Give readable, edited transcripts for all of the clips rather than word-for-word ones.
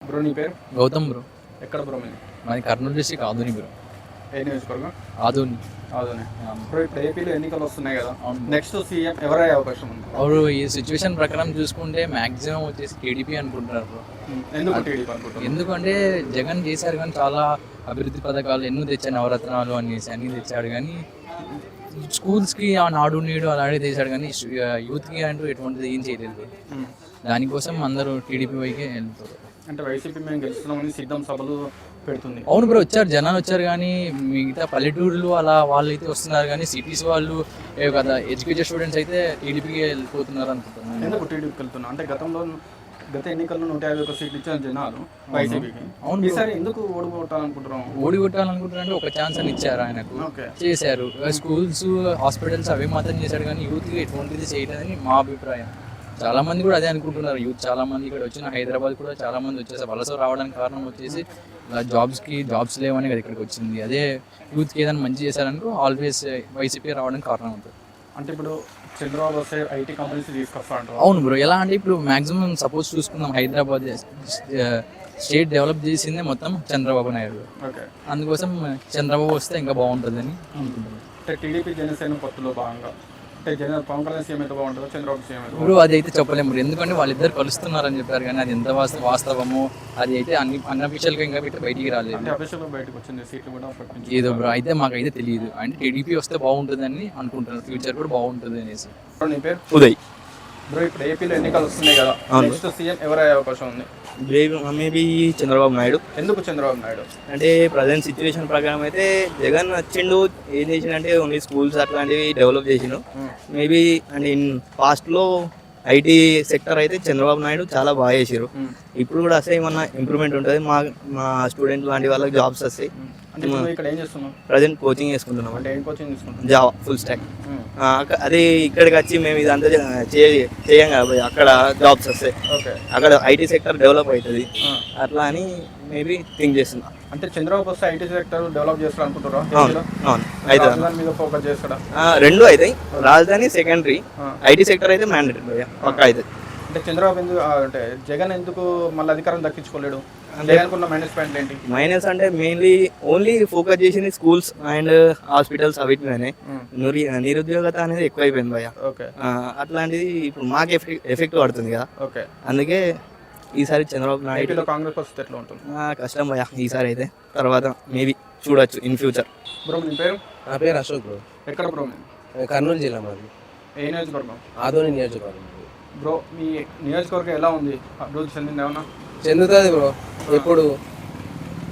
Bro నీ పేరు? Gautam bro. ఎక్కడ బ్రో మీది? మాది కర్నూలు డిస్ట్రిక్ట్ ఆదోని బ్రో. ఏ నియోజకవర్గం? ఆదోని. ఆదోని. బ్రో ఇప్పుడు ఏపీలో ఎన్నికలు వస్తున్నాయి కదా, నెక్స్ట్ సీఎం ఎవరయ్యే అవకాశం ఉంది? ಅವರು ఈ సిచ్యువేషన్ ప్రకారం చూసుకుంటే మ్యాక్సిమం వచ్చేసి టీడీపీ అనుకుంటున్నారు బ్రో. ఎందుకు టీడీపీ అనుకుంటున్నారు? ఎందుకంటే జగన్ చేశారు కానీ చాలా అభివృద్ధి పథకాలు ఎన్నో తెచ్చాడు, నవరత్నాలు అనేసి అన్నీ తెచ్చాడు కానీ స్కూల్స్కి ఆ నాడు నేడు అలాగే చేశాడు కానీ యూత్కి అంటూ ఎటువంటిది ఏం చేయలేదు. దానికోసం అందరూ టీడీపీ వైకే వెళ్తారు. అంటే వైసీపీ మేము గెలుస్తున్నామని సిద్ధం సభలు పెడుతుంది. అవును బ్రో, వచ్చారు జనాలు వచ్చారు కానీ మిగతా పల్లెటూరులు అలా వాళ్ళు అయితే వస్తున్నారు కానీ సిటీస్ వాళ్ళు కదా ఎడ్యుకేటెడ్ స్టూడెంట్స్ అయితే టీడీపీకి వెళ్ళిపోతున్నారు అనుకుంటున్నాను. ఎందుకు టీడీపీకి వెళ్తున్నా అంటే గత ఎన్నికల్లో 151 సీట్లు ఇచ్చిన జనాలు వైసీపీకి. అవును, ఈసారి ఎందుకు ఓడిగొట్టాలనుకుంటున్నారు అంటే ఒక ఛాన్స్ అని ఇచ్చారు ఆయనకు, చేశారు. స్కూల్స్ హాస్పిటల్స్ అవి మాత్రం చేశాడు కానీ యూత్కి ఎటువంటిది చేయలేదని మా అభిప్రాయం. చాలా మంది కూడా అదే అనుకుంటున్నారు. యూత్ చాలా మంది ఇక్కడ వచ్చిన హైదరాబాద్ కూడా చాలా మంది వచ్చేసారు. వలస రావడానికి కారణం వచ్చేసి జాబ్స్ లేవని కదా ఇక్కడికి వచ్చింది. అదే యూత్కి ఏదైనా మంచి చేశారనుకో ఆల్వేస్ వైసీపీ రావడానికి కారణం అవుతుంది. అంటే ఇప్పుడు చంద్రబాబు వస్తే ఐటీ కంపెనీస్ తీసుకొస్తారంట. అవును బ్రో, ఎలా అంటే ఇప్పుడు మాక్సిమం సపోజ్ చూసుకుందాం, హైదరాబాద్ స్టేట్ డెవలప్ చేసిందే మొత్తం చంద్రబాబు నాయుడు. అందుకోసం చంద్రబాబు వస్తే ఇంకా బాగుంటుందని అనుకుంటున్నాను. అంటే టీడీపీ జనసేన పొత్తులో భాగంగా అంటే పవన్ కళ్యాణ్ సీఎం అయితే బాగుంటుందో చంద్రబాబు సీఎం అయితే? బ్రో అదైతే చెప్పలేము, ఎందుకంటే వాళ్ళిద్దరు కలుస్తున్నారని చెప్పారు కానీ అది ఎంత వాస్తవమో అది అయితే అన్అఫీషియల్గా ఇంకా పెట్టి బయటికి రాలేదు. బయటకు వచ్చింది సీట్లు కూడా ఏదో బ్రో అయితే మాకైతే తెలియదు. అంటే టీడీపీ వస్తే బాగుంటుందని అనుకుంటున్నారు, ఫ్యూచర్ కూడా బాగుంటుంది అనేసి. నీ పేరు? ఉదయ్. బ్రో ఇప్పుడు ఏపీలో ఎన్నికలు వస్తున్నాయి కదా, నెక్స్ట్ సీఎం ఎవరయ్యే అవకాశం ఉంది? మేబీ చంద్రబాబు నాయుడు. ఎందుకు చంద్రబాబు నాయుడు? అంటే ప్రజెంట్ సిచ్యువేషన్ ప్రకారం అయితే జగన్ వచ్చిండు, ఏం చేసిండంటే ఓన్లీ స్కూల్స్ అట్లాంటివి డెవలప్ చేసిండు. మేబీ అండ్ ఇన్ పాస్ట్లో ఐటీ సెక్టర్ అయితే చంద్రబాబు నాయుడు చాలా బాగా చేసారు. ఇప్పుడు కూడా వస్తే ఏమన్నా ఇంప్రూవ్మెంట్ ఉంటుంది, మా స్టూడెంట్ లాంటి వాళ్ళకి జాబ్స్ వస్తాయి. ఇక్కడ ఏం చేస్తున్నాం? ప్రజెంట్ కోచింగ్ చేసుకుంటున్నాం. అంటే ఏం కోచింగ్ తీసుకుంటాం? Java full stock. అది ఇక్కడికి వచ్చి మేము ఇదంతా చేయం కాబట్టి అక్కడ జాబ్స్ వస్తాయి, అక్కడ ఐటీ సెక్టర్ డెవలప్ అవుతుంది. అట్లా అని మేబీ థింక్ చేస్తున్నా. అంటే చంద్రబాబు వస్తే ఐటీ సెక్టర్ డెవలప్ చేస్తాడు అనుకుంటారా? అవును అయితే మీద ఫోకస్ చేస్తాడా? రెండు అవుతాయి, రాజధాని సెకండరీ, ఐటీ సెక్టర్ అయితే మ్యాండేటరీ పక్కా అవుతుంది. అంటే చంద్రబాబు ఎందుకు అంటే జగన్ ఎందుకు మళ్ళీ అధికారం దక్కించుకోలేడు? మైనస్ అంటే మెయిన్లీ ఓన్లీ ఫోకస్ చేసింది స్కూల్స్ అండ్ హాస్పిటల్స్ అవిటి మీదనే. నిరుద్యోగత అనేది ఎక్కువైపోయింది భయ్య. అట్లాంటిది ఇప్పుడు మాకు ఎఫెక్ట్ పడుతుంది కదా, అందుకే ఈసారి చంద్రబాబు నాయుడు కాంగ్రెస్ వస్తే ఎట్లా ఉంటుంది? కష్టం భయ్య ఈసారి అయితే, తర్వాత మేబీ చూడొచ్చు ఇన్ ఫ్యూచర్. బ్రో మీ పేరు? నా పేరు అశోక్ బ్రో. ఎక్కడ బ్రో? కర్నూలు జిల్లా మాది. ఏ నియోజకవర్గం? ఆదోని నియోజకవర్గం. బ్రో మీ నియోజకవర్గం ఎలా ఉంది, అభివృద్ధి చెందింది ఏమన్నా? చెందుతుంది బ్రో. ఇప్పుడు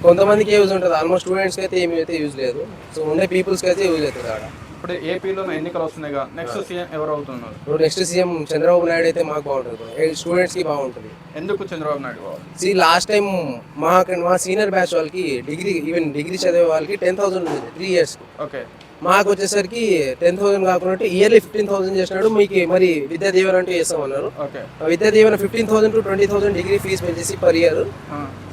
కొంతమందికి యూజ్ ఉంటుంది, ఆల్మోస్ట్ స్టూడెంట్స్కి అయితే ఏమి అయితే యూజ్ లేదు. సో ఉండే పీపుల్స్కి అయితే యూజ్ అవుతుంది ఆడ. ఇప్పుడు ఏపీలో ఎన్నికలు వస్తున్నాయి కదా, నెక్స్ట్ సీఎం ఎవరు అవుతున్నారు? ఇప్పుడు నెక్స్ట్ సీఎం చంద్రబాబు నాయుడు అయితే మాకు బాగుంటుంది, స్టూడెంట్స్కి బాగుంటుంది. ఎందుకు చంద్రబాబు నాయుడు బాగుంటుంది? లాస్ట్ టైం మా సీనియర్ బ్యాచ్ వాళ్ళకి డిగ్రీ చదివే వాళ్ళకి 10,000 ఉంది 3 years. మాకు వచ్చేసరికి 10,000 కాకుండా ఇయర్లీ 15,000 చేసినాడు. మీకు మరి విద్యా దీవెన అంటూ చేస్తామన్నారు. విద్యా దీవెన 15,000 to 20,000 డిగ్రీ ఫీజు పెంచేసి పర్ ఇయర్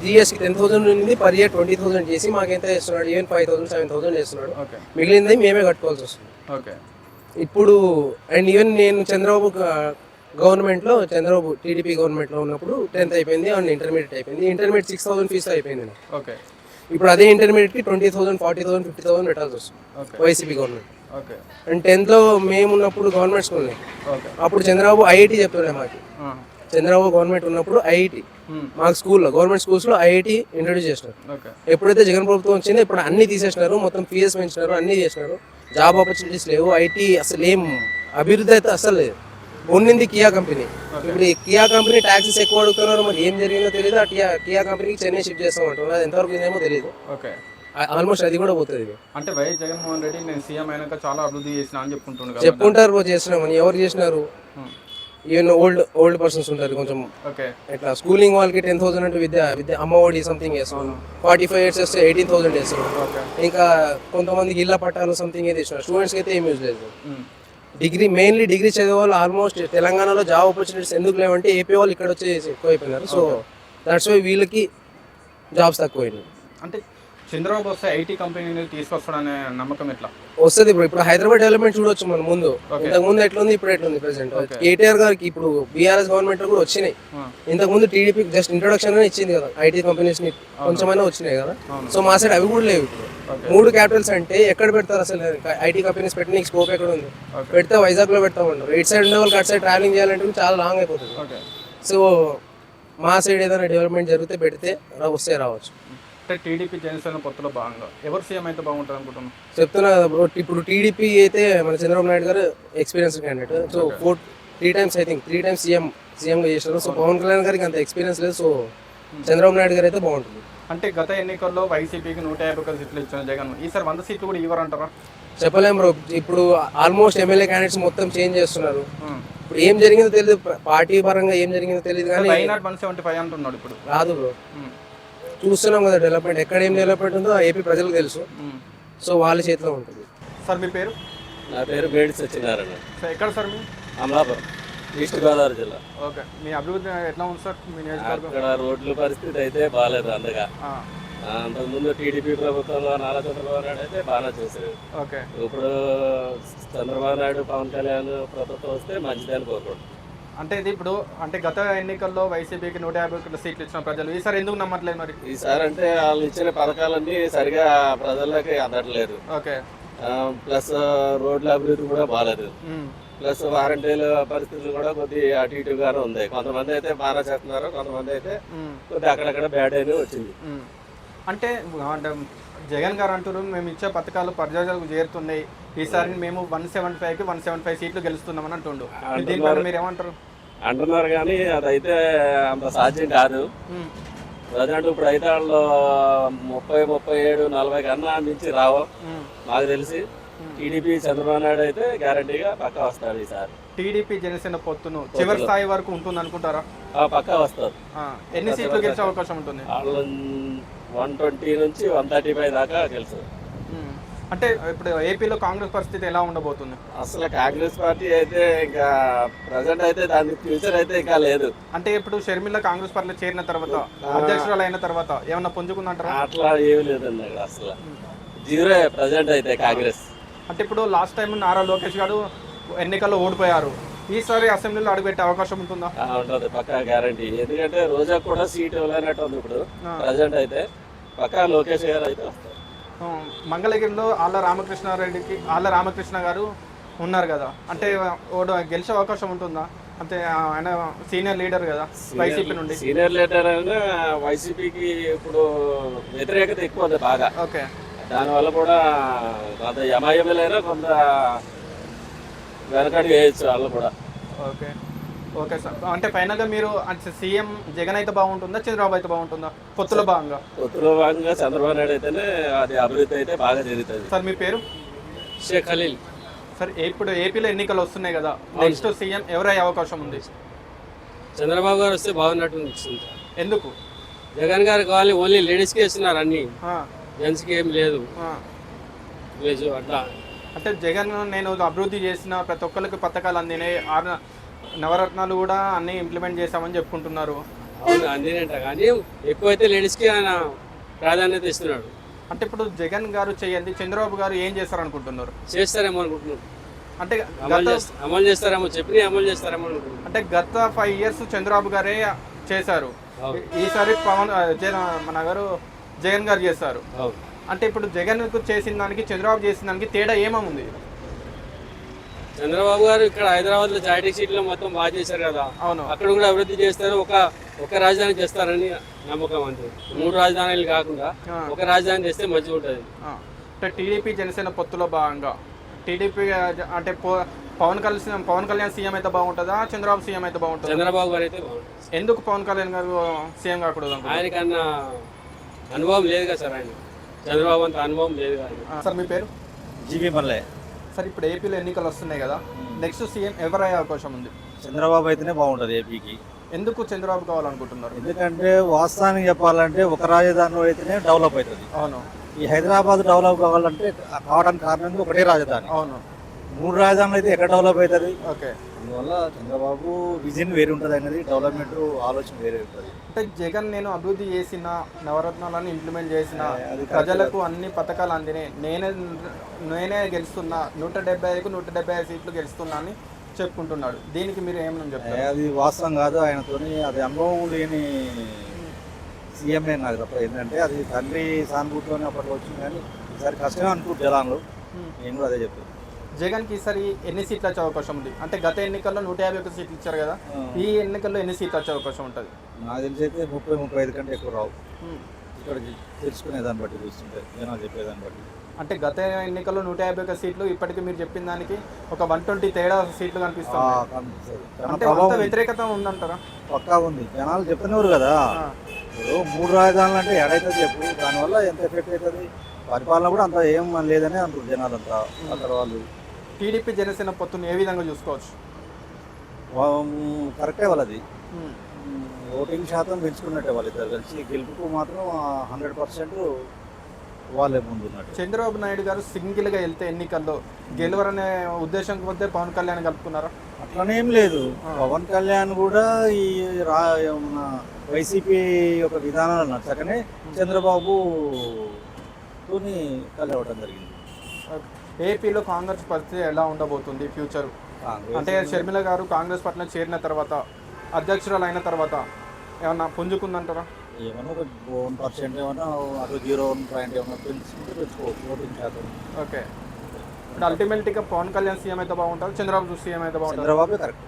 3 yearsకి 10,000 ఉంది, పర్ ఇయర్ 20,000 చేసి మాకు ఎంత చేస్తున్నాడు, ఈవెన్ 5,000 7,000 చేస్తున్నాడు. మిగిలింది మేమే కట్టుకోవాల్సి వస్తుంది ఇప్పుడు. అండ్ ఈవెన్ నేను చంద్రబాబు టీడీపీ గవర్నమెంట్లో ఉన్నప్పుడు 10th అయిపోయింది అండ్ ఇంటర్మీడియట్ అయిపోయింది. ఇంటర్మీడియట్ 6,000 ఫీజు అయిపోయింది. ఇప్పుడు అదే ఇంటర్మీడియట్కి 20,000 40,000 50,000 పెట్టాల్సి వస్తుంది వైసీపీ గవర్నమెంట్. అండ్ 10th మేము ఉన్నప్పుడు గవర్నమెంట్ స్కూల్, అప్పుడు చంద్రబాబు ఐఐటి చెప్తుండే మాకు. చంద్రబాబు గవర్నమెంట్ ఉన్నప్పుడు ఐఐటి మాకు స్కూల్లో గవర్నమెంట్ స్కూల్స్లో ఐఐటి ఇంట్రొడ్యూస్ చేసినారు. ఎప్పుడైతే జగన్ ప్రభుత్వం వచ్చిందో ఇప్పుడు అన్ని తీసేసినారు, మొత్తం ఫీజెస్ పెంచినారు, అన్ని చేసినారు. జాబ్ ఆపర్చునిటీస్ లేవు, ఐటీ అసలు ఏం అభివృద్ధి అయితే అసలు లేదు. ఉన్నింది కియా కంపెనీ. ఇప్పుడు ఈ కియా కంపెనీ ట్యాక్సెస్ ఎక్కువ అడుగుతున్నారు, మరి ఏం జరిగిందో తెలియదు. ఆ కియా కంపెనీకి చెన్నై షిఫ్ట్ చేస్తామంటున్నారు, అది ఎంతవరకు ఏమో తెలియదు. ఆల్మోస్ట్ అది కూడా పోతుంది. అంటే వైఎస్ జగన్మోహన్ రెడ్డి నేను సీఎం అయినాక చాలా అభివృద్ధి చేసిన అని చెప్పుకుంటారు. చేసినామని ఎవరు చేసినారు? ఈవెన్ ఓల్డ్ పర్సన్స్ ఉంటారు కొంచెం, ఇట్లా స్కూలింగ్ వాళ్ళకి 10,000 అంటే విద్య అమ్మ ఒడి సంథింగ్ వేస్తాం. 45 years వస్తే 18,000 వేస్తాం. ఇంకా కొంతమందికి ఇళ్ళ పట్టాలు సంథింగ్ అయితే ఇస్తున్నారు. స్టూడెంట్స్కి అయితే ఏం యూజ్ లేదు. మెయిన్లీ డిగ్రీ చదివే వాళ్ళు ఆల్మోస్ట్ తెలంగాణలో జాబ్ ఆపర్చునిటీస్ ఎందుకు లేవంటే ఏపీ వాళ్ళు ఇక్కడ వచ్చి ఎక్కువైపోయినారు. సో దట్స్ వై వీళ్ళకి జాబ్స్ తక్కువైనాయి. అంటే చంద్రబాబు వస్తే ఐటీ కంపెనీని తీసుకొస్తాడనే నమ్మకం ఎట్లా? వస్తుంది బ్రో. ఇప్పుడు హైదరాబాద్ డెవలప్మెంట్ చూడొచ్చు మనం ముందు, ఇంతకు ముందు ఎట్లుంది ఇప్పుడు ఎట్లుంది ప్రెసెంట్. కేటీఆర్ గారికి ఇప్పుడు బీఆర్ఎస్ గవర్నమెంట్ కూడా వచ్చినాయి. ఇంతకు ముందు టీడీపీ జస్ట్ ఇంట్రొడక్షన్ ఇచ్చింది కదా ఐటీ కంపెనీస్ ని, కొంచెమైనా వచ్చినాయి కదా. సో మా సైడ్ అవి కూడా లేవు ఇప్పుడు. 3 క్యాపిటల్స్ అంటే ఎక్కడ పెడతారు అసలు? ఐటీ కంపెనీస్ పెట్టిన స్కోప్ ఎక్కడ ఉంది? పెడితే వైజాగ్ లో పెడతామంటారు. ఇటు సైడ్ ఉండే వాళ్ళకి అటు సైడ్ ట్రావెలింగ్ చేయాలంటే చాలా లాంగ్ అయిపోతుంది. సో మా సైడ్ ఏదైనా డెవలప్మెంట్ జరిగితే పెడితే వస్తే రావచ్చు. అంటే టీడీపీ జనసేన పొత్తులో భాగంగా ఎవరు సీఎం అయితే బాగుంటుంది అనుకుంటున్నాను? చెప్తున్నా కదా బ్రో, ఇప్పుడు టీడీపీ అయితే మన చంద్రబాబు నాయుడు గారు experience candidate. So 3 times I think 3 times సీఎంగా చేశారు. సో పవన్ కళ్యాణ్ గారికి అంత ఎక్స్పీరియన్స్ లేదు. సో చంద్రబాబు నాయుడు గారు అయితే బాగుంటుంది. అంటే గత ఎన్నికల్లో వైసీపీకి 151 సీట్లు ఇచ్చిన జగన్ ఈసారి 100 సీట్లు కూడా ఇవ్వరంటారా? చెప్పలేం బ్రో. ఇప్పుడు ఆల్మోస్ట్ ఎమ్మెల్యే క్యాండిడేట్స్ మొత్తం చేంజ్ చేస్తున్నారు. ఇప్పుడు ఏం జరిగిందో తెలియదు, పార్టీ పరంగా ఏం జరిగిందో తెలియదు. కానీ 175 అంటున్నాడు ఇప్పుడు. రాదు బ్రో, చూస్తున్నాం కదా డెవలప్మెంట్. ఎక్కడ ఏం డెవలప్మెంట్ ఉందో ఏపీ ప్రజలకు తెలుసు. సో వాళ్ళ చేతిలో ఉంటుంది. సార్ మీ పేరు? నా పేరు బేడి సత్యనారాయణ. సార్ ఎక్కడ సార్ మీ? అమలాపురం, ఈస్ట్ గోదావరి జిల్లా. ఓకే, మీ అభివృద్ధి ఎట్లా ఉంది సార్ మీ నియోజకవర్గం? అక్కడ రోడ్ల పరిస్థితి అయితే బాగాలేదు అందగా. అంతకుముందు టీడీపీ ప్రభుత్వంలో నారా చంద్రబాబు నాయుడు అయితే బాగా చేశారు. ఓకే, ఇప్పుడు చంద్రబాబు నాయుడు పవన్ కళ్యాణ్ ప్రభుత్వం వస్తే మంచిదని కోరుకుంటున్నాం. అంటే ఇది ఇప్పుడు అంటే గత ఎన్నికల్లో వైసీపీకి 151 సీట్లు ఇచ్చిన ప్రజలు ఈసారి ఎందుకు నమ్మట్లేదు మరి? ఈసారి అంటే వాళ్ళు ఇచ్చిన పథకాలన్నీ సరిగా ప్రజలకి అందట్లేదు. ఓకే, ప్లస్ రోడ్ల అభివృద్ధి కూడా బాగాలేదు. ప్లస్ వారంటీల పరిస్థితులు కూడా కొద్ది అటు ఇటుగానే ఉంది. కొంతమంది అయితే బాగా చేస్తున్నారు, కొంతమంది అయితే కొద్ది అక్కడక్కడ బ్యాడ్ అయినా వచ్చింది. అంటే జగన్ గారు అంటారు మేము ఇచ్చే పథకాలు ప్రజలకు చేరుతున్నాయి, ఈసారి మేము 175కి 175 సీట్లు గెలుస్తున్నామని అంటుండు. దీనిపైన మీరు ఏమంటారు? అంటున్నారు కానీ అదైతే అంత సాధ్యం కాదు. ప్రజెంట్ ఇప్పుడు అయితే వాళ్ళు 30, 37, 40 కన్నా మించి రావు నాకు తెలిసి. టీడీపీ చంద్రబాబు నాయుడు అయితే గ్యారంటీగా పక్కా వస్తాడు ఈసారి. టీడీపీ జనసేన పొత్తును చివరి స్థాయి వరకు ఉంటుంది అనుకుంటారా? పక్కా వస్తారు. ఎన్ని సీట్లు గెలిచే అవకాశం ఉంటుంది? వాళ్ళు 120 నుంచి 135 దాకా గెలుస్తారు. అంటే ఇప్పుడు ఏపీలో కాంగ్రెస్ పరిస్థితి ఎలా ఉండబోతుంది? అసలు కాంగ్రెస్ పార్టీ అయితే ఇంకా ప్రజెంట్ అయితే దాని ఫ్యూచర్ అయితే ఇంకా లేదు. అంటే ఇప్పుడు షర్మిల కాంగ్రెస్ పార్టీలో చేరిన తర్వాత అధ్యక్షురాలు అయిన తర్వాత ఏమన్నా పుంజుకుందంటారా? అట్లా ఏమి లేదండి అక్కడ అసలు జీరో ప్రజెంట్ అయితే కాంగ్రెస్. అంటే ఇప్పుడు లాస్ట్ టైం నారా లోకేష్ గారు ఎన్నికల్లో ఓడిపోయారు, ఈసారి అసెంబ్లీలో అడుగుపెట్టే అవకాశం ఉంటుందా? ఉంటుంది, పక్కా గ్యారంటీ. ఎందుకంటే రోజా కూడా సీట్ ఇవ్వలేనట్టు ఉంది ఇప్పుడు ప్రజెంట్ అయితే. పక్కా లోకేష్ గారు అయితే వస్తారు. మంగళగిరిలో ఆళ్ళ రామకృష్ణ గారు ఉన్నారు కదా, అంటే గెలిచే అవకాశం ఉంటుందా? అంటే ఆయన సీనియర్ లీడర్ కదా వైసీపీ నుండి. సీనియర్ లీడర్ అయినా వైసీపీకి ఇప్పుడు వ్యతిరేకత ఎక్కువ ఉంది బాగా. ఓకే, దానివల్ల కూడా కొంత ఎంఐఎంలైనా కొంత వెనకడి వేయచ్చు వాళ్ళు కూడా. Okay okay sir. అంటే ఫైనల్గా మీరు సీఎం జగన్ అయితే బాగుంటుందా, చంద్రబాబు అయితే బాగుంటుందా పొత్తులో భాగంగా? పొత్తులో భాగంగా చంద్రబాబు నాయుడు అయితేనే అది అభివృద్ధి అయితే బాగా జరుగుతుంది. సార్ మీ పేరు? షేక్ ఖలీల్. సార్ ఇప్పుడు ఏపీలో ఎన్నికలు వస్తున్నాయి కదా, నెక్స్ట్ సీఎం ఎవరయ్యే అవకాశం ఉంది? చంద్రబాబు గారు వస్తే బాగున్నట్టు అనిపిస్తుంది. ఎందుకు? జగన్ గారు కావాలి ఓన్లీ లేడీస్కి ఇస్తున్నారు, అన్ని జెంట్స్కి ఏం లేదు అట్లా. అంటే జగన్ నేను అభివృద్ధి చేసిన ప్రతి ఒక్కరికి పథకాలు అందినాయి, 6 నవరత్నాలు కూడా అన్ని ఇంప్లిమెంట్ చేశామని చెప్పుకుంటున్నారు. అవును అందినంట, కానీ ఎక్కువైతే లేడీస్కి ఆయన ప్రాధాన్యత ఇస్తున్నాడు. అంటే ఇప్పుడు జగన్ గారు చేయండి, చంద్రబాబు గారు ఏం చేస్తారనుకుంటున్నారు? చేస్తారేమో అనుకుంటున్నాను. అంటే అమలు చేస్తారేమో, చెప్పి అమలు చేస్తారేమో అనుకుంటున్నాను. అంటే గత 5 years చంద్రబాబు గారే చేశారు, ఈసారి మన గారు జగన్ గారు చేస్తారు. అంటే ఇప్పుడు జగన్ చేసిన దానికి చంద్రబాబు చేసిన దానికి తేడా ఏముంది? చంద్రబాబు గారు ఇక్కడ హైదరాబాద్ లో జాయిటీ సీట్లో మొత్తం బాగా చేశారు కదా. అవును, అక్కడ కూడా అభివృద్ధి చేస్తారు. ఒక రాజధాని చేస్తారని నమ్మకం అంతే. 3 రాజధానులు కాకుండా ఒక రాజధాని చేస్తే మంచిగా ఉంటుంది. అంటే టీడీపీ జనసేన పొత్తులో భాగంగా టీడీపీ అంటే పవన్ కళ్యాణ్ సీఎం అయితే బాగుంటుందా, చంద్రబాబు సీఎం అయితే బాగుంటుంది? చంద్రబాబు గారు అయితే బాగుంటుంది. ఎందుకు పవన్ కళ్యాణ్ గారు సీఎం కాకూడదు? ఆయనకన్నా అనుభవం లేదు కదా సార్, ఆయన చంద్రబాబు అంత అనుభవం లేదు కదా. సార్ మీ పేరు? జీబీ మల్లె. సార్ ఇప్పుడు ఏపీలో ఎన్నికలు వస్తున్నాయి కదా, నెక్స్ట్ సీఎం ఎవరయ్యే అవకాశం ఉంది? చంద్రబాబు అయితేనే బాగుంటుంది ఏపీకి. ఎందుకు చంద్రబాబు కావాలనుకుంటున్నారు? ఎందుకంటే వాస్తవానికి చెప్పాలంటే ఒక రాజధాని అయితేనే డెవలప్ అవుతుంది. అవును, ఈ హైదరాబాద్ డెవలప్ కావాలంటే కావడానికి కారణంగా ఒకటే రాజధాని. అవును, 3 రాజధానులు అయితే ఎక్కడ డెవలప్ అవుతుంది? ఓకే, దీనివల్ల చంద్రబాబు విజన్ వేరే ఉంటుంది అనేది, డెవలప్మెంట్ ఆలోచన వేరే ఉంటుంది. అంటే జగన్ నేను అభివృద్ధి చేసిన, నవరత్నాలను ఇంప్లిమెంట్ చేసిన, అది కరెక్ట్ ప్రజలకు అన్ని పథకాలు అందినాయి, నేనే గెలుస్తున్నా, 175కు 175 సీట్లు గెలుస్తున్నా అని చెప్పుకుంటున్నాడు. దీనికి మీరు ఏమని చెప్తారు? అది వాస్తవం కాదు. ఆయనతోని అది అనుభవం లేని సీఎంఏ నాకు తప్ప. ఏంటంటే అది తండ్రి సానుభూతిలోనే అప్పట్లో వచ్చింది, కానీ ఈసారి కష్టమే అనుకుంటు జనాలు. నేను కూడా అదే చెప్తాను. జగన్కి ఈసారి ఎన్ని సీట్లు వచ్చే అవకాశం ఉంది? అంటే గత ఎన్నికల్లో 151 సీట్లు ఇచ్చారు కదా, ఈ ఎన్నికల్లో ఎన్ని సీట్లు వచ్చే అవకాశం ఉంటుంది? నాకు తెలిసి అయితే 30-35 కంటే ఎక్కువ రావు. ఇక్కడ తెలుసుకునే దాన్ని బట్టి చూస్తుంటే, జనాలు చెప్పేదాన్ని బట్టి. అంటే గత ఎన్నికల్లో 151 సీట్లు, ఇప్పటికీ మీరు చెప్పిన దానికి ఒక 120 తేడా సీట్లు కనిపిస్తుంది. కనిపిస్తుంది. అంటే అంత వ్యతిరేకత ఉందంటారా? పక్కా ఉంది. జనాలు చెప్తున్నారు కదా, ఇప్పుడు 3 రాజధానులు అంటే ఎడైతే చెప్పు, దానివల్ల ఎంత ఎఫెక్ట్ అవుతుంది. పరిపాలన కూడా అంత ఏం లేదని అంటారు జనాలంతా. అక్కడ వాళ్ళు టీడీపీ జనసేన పొత్తును ఏ విధంగా చూసుకోవచ్చు? కరెక్టే వాళ్ళది. ఓటింగ్ శాతం పెంచుకున్నట్టే వాళ్ళిద్దరు కలిసి. గెలుపుకు మాత్రం 100% వాళ్ళే ముందున్నట్టు. చంద్రబాబు నాయుడు గారు సింగిల్గా వెళ్తే ఎన్నికల్లో గెలవరనే ఉద్దేశం కొద్దే పవన్ కళ్యాణ్ కలుపుకున్నారా? అట్లనేం లేదు. పవన్ కళ్యాణ్ కూడా ఈ మన వైసీపీ యొక్క విధానాలు నచ్చకనే చంద్రబాబుతోని కలవడం జరిగింది. ఏపీలో కాంగ్రెస్ పరిస్థితి ఎలా ఉండబోతుంది ఫ్యూచర్? అంటే షర్మిల గారు కాంగ్రెస్ పార్టీలో చేరిన తర్వాత, అధ్యక్షురాలు అయిన తర్వాత ఏమన్నా పుంజుకుందంటారా? ఏమన్నా ఒక 1% ఏమన్నా అటు 0.1 ఏమన్నా పెంచుకోవచ్చు ఓటింగ్ శాతం. ఓకే. ఇప్పుడు అల్టిమేట్గా పవన్ కళ్యాణ్ సీఎం అయితే బాగుంటుంది, చంద్రబాబు సీఎం అయితే బాగుంటుంది? చంద్రబాబు కరెక్ట్.